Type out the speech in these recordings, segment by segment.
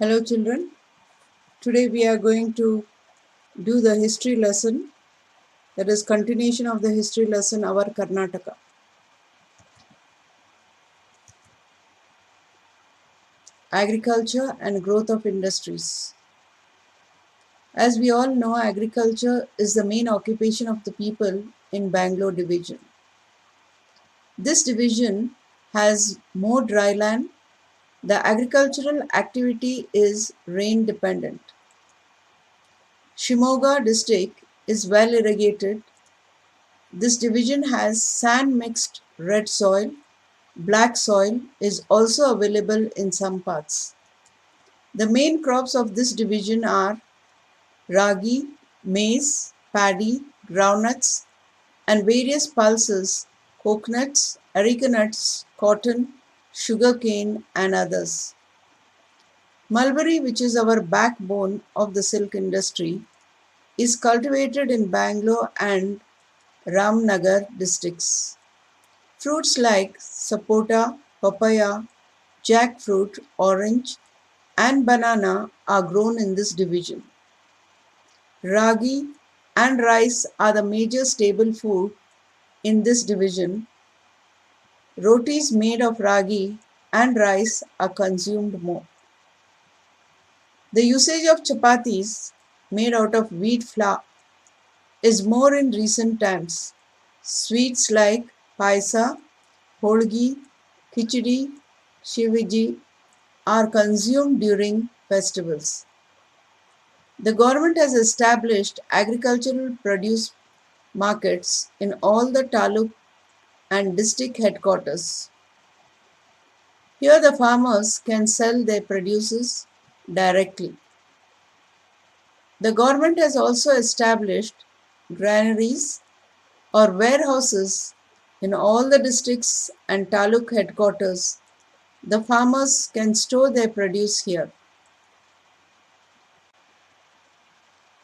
Hello children, today we are going to do the history lesson, that is continuation of the history lesson, our Karnataka. Agriculture and growth of industries. As we all know, agriculture is the main occupation of the people in Bangalore division. This division has more dry land. The agricultural activity is rain dependent. Shimoga district is well irrigated. This division has sand mixed red soil. Black soil is also available in some parts. The main crops of this division are ragi, maize, paddy, groundnuts, and various pulses, coconuts, areca nuts, cotton, sugarcane, and others. Mulberry, which is our backbone of the silk industry, is cultivated in Bangalore and Ramnagar districts. Fruits like sapota, papaya, jackfruit, orange, and banana are grown in this division. Ragi and rice are the major staple food in this division. Rotis made of ragi and rice are consumed more. The usage of chapatis made out of wheat flour is more in recent times. Sweets like paisa, holgi, khichdi, shiviji are consumed during festivals. The government has established agricultural produce markets in all the taluk and district headquarters. Here the farmers can sell their produces directly. The government has also established granaries or warehouses in all the districts and taluk headquarters. The farmers can store their produce here.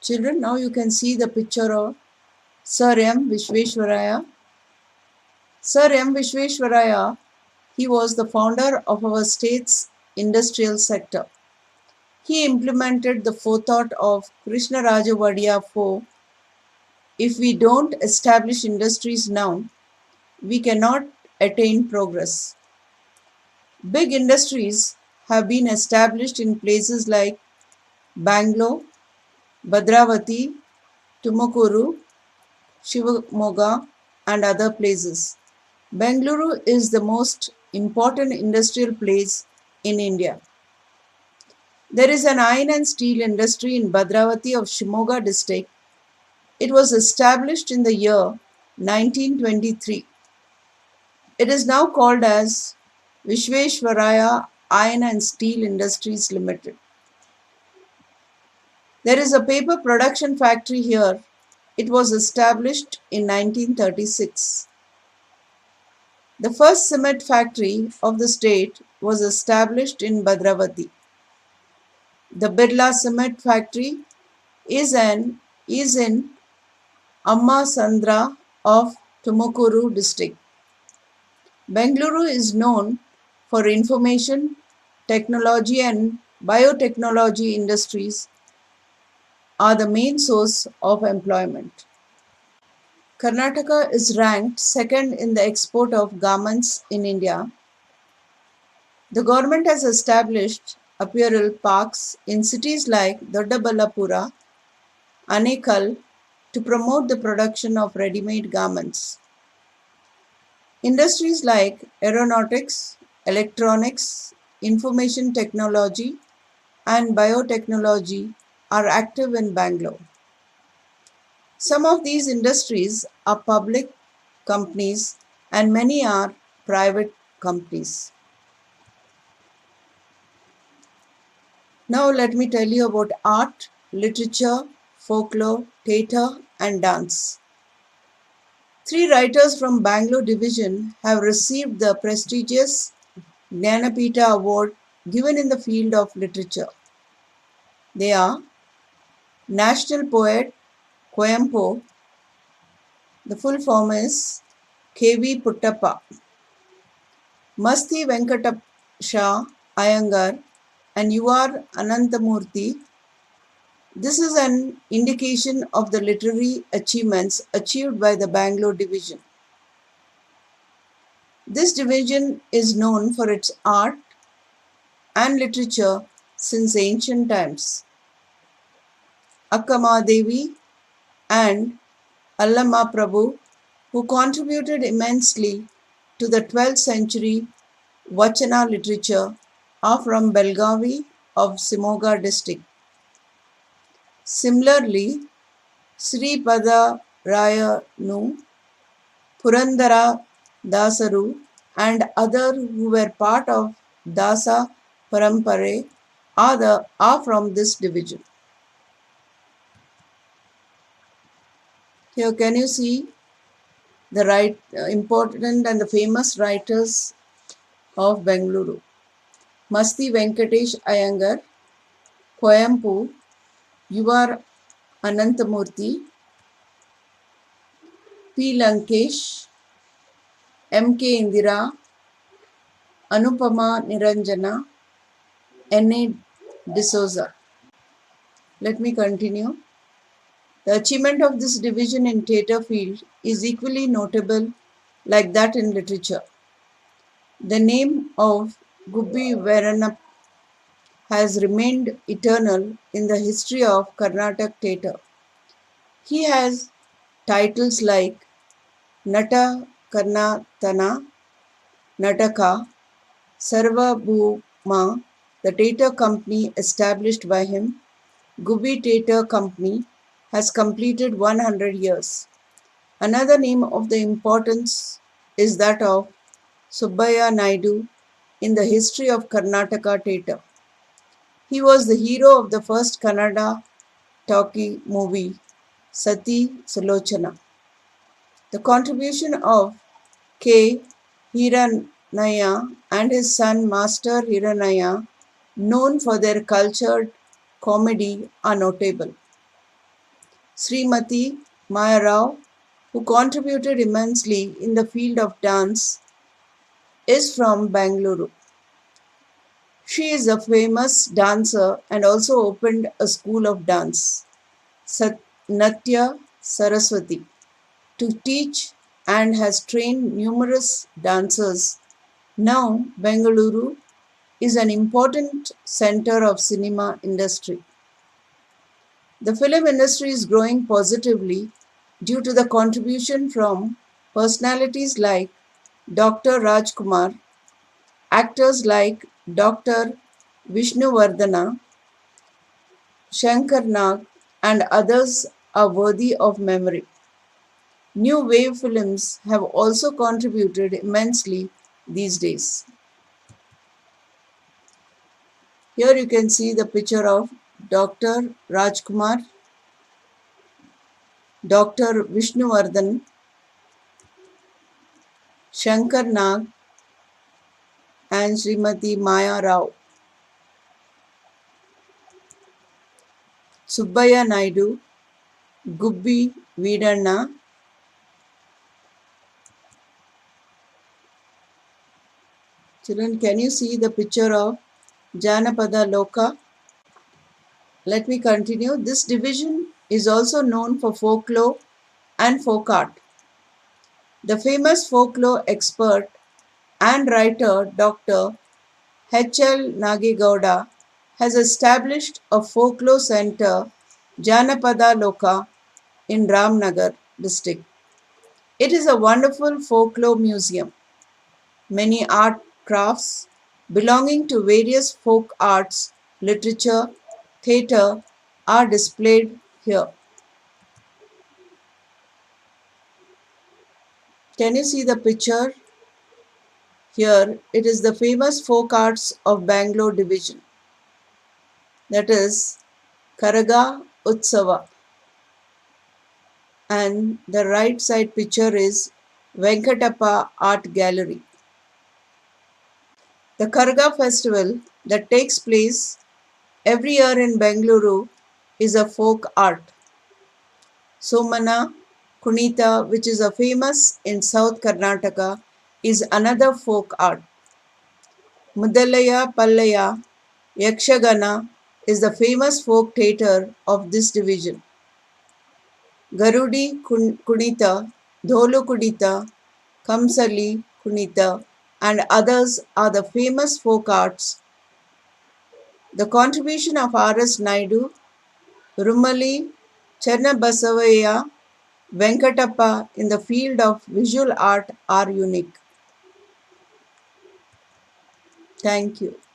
Children, now you can see the picture of Sir M. Vishveshwaraya. Sir M. Vishveshwaraya, he was the founder of our state's industrial sector. He implemented the forethought of Krishnaraja Vadiya for if we don't establish industries now, we cannot attain progress. Big industries have been established in places like Bangalore, Bhadravati, Tumakuru, Shivamogga, and other places. Bengaluru is the most important industrial place in India. There is an iron and steel industry in Bhadravati of Shimoga district. It was established in the year 1923. It is now called as Vishveshwaraya Iron and Steel Industries Limited. There is a paper production factory here. It was established in 1936. The first cement factory of the state was established in Bhadravati. The Birla Cement Factory is in Amma Sandra of Tumakuru district. Bengaluru is known for information, technology and biotechnology industries are the main source of employment. Karnataka is ranked second in the export of garments in India. The government has established apparel parks in cities like Doddaballapura, Anekal to promote the production of ready-made garments. Industries like aeronautics, electronics, information technology, and biotechnology are active in Bangalore. Some of these industries are public companies and many are private companies. Now let me tell you about art, literature, folklore, theatre and dance. 3 writers from Bangalore division have received the prestigious Jnanapita Award given in the field of literature. They are National Poet Coyampo, the full form is K.V. Puttappa, Masti Venkatesha Iyengar, and you are Anantamurthy. This is an indication of the literary achievements achieved by the Bangalore division. This division is known for its art and literature since ancient times. Akkamadevi and Allama Prabhu, who contributed immensely to the 12th century Vachana literature, are from Belgavi of Simoga district. Similarly, Sri Pada Rayanu, Purandara Dasaru, and others who were part of Dasa Parampare are from this division. Here, can you see the important and the famous writers of Bengaluru? Masti Venkatesh Iyengar, Coimbu, U.R. Anantamurthy, P. Lankesh, M.K. Indira, Anupama Niranjana, N.A. D'Souza. Let me continue. The achievement of this division in theatre field is equally notable like that in literature. The name of Gubbi Veeranna has remained eternal in the history of Carnatic theatre. He has titles like Nata Karnatana, Nataka, Sarvabhuma, the theatre company established by him, Gubbi Theatre Company, has completed 100 years. Another name of the importance is that of Subbaya Naidu in the history of Karnataka theatre. He was the hero of the first Kannada talkie movie, Sati Salochana. The contribution of K. Hiranaya and his son Master Hiranaya, known for their cultured comedy, are notable. Srimati Maya Rao, who contributed immensely in the field of dance, is from Bangalore. She is a famous dancer and also opened a school of dance, Natya Saraswati, to teach and has trained numerous dancers. Now, Bengaluru is an important center of cinema industry. The film industry is growing positively due to the contribution from personalities like Dr. Rajkumar, actors like Dr. Vishnuvardhana, Shankar Nag, and others are worthy of memory. New wave films have also contributed immensely these days. Here you can see the picture of Dr. Rajkumar, Dr. Vishnuvardhan, Shankar Nag, and Srimati Maya Rao. Subbaya Naidu, Gubbi Veeranna, children, can you see the picture of Janapada Loka? Let me continue. This division is also known for folklore and folk art. The famous folklore expert and writer Dr. H.L. Nagegowda has established a folklore center, Janapada Loka, in Ramnagar district. It is a wonderful folklore museum. Many art crafts belonging to various folk arts, literature, theatre are displayed here. Can you see the picture? Here it is the famous folk arts of Bangalore division. That is Karaga Utsava. And the right side picture is Venkatappa Art Gallery. The Karaga festival that takes place every year in Bengaluru is a folk art. Somana Kunita, which is a famous in South Karnataka, is another folk art. Mudalaya Pallaya Yakshagana is the famous folk theatre of this division. Garudi Kunita, Dholu Kunita, Kamsali Kunita, and others are the famous folk arts. The contribution of R.S. Naidu, Rumali, Chernabasavaya, Venkatappa in the field of visual art are unique. Thank you.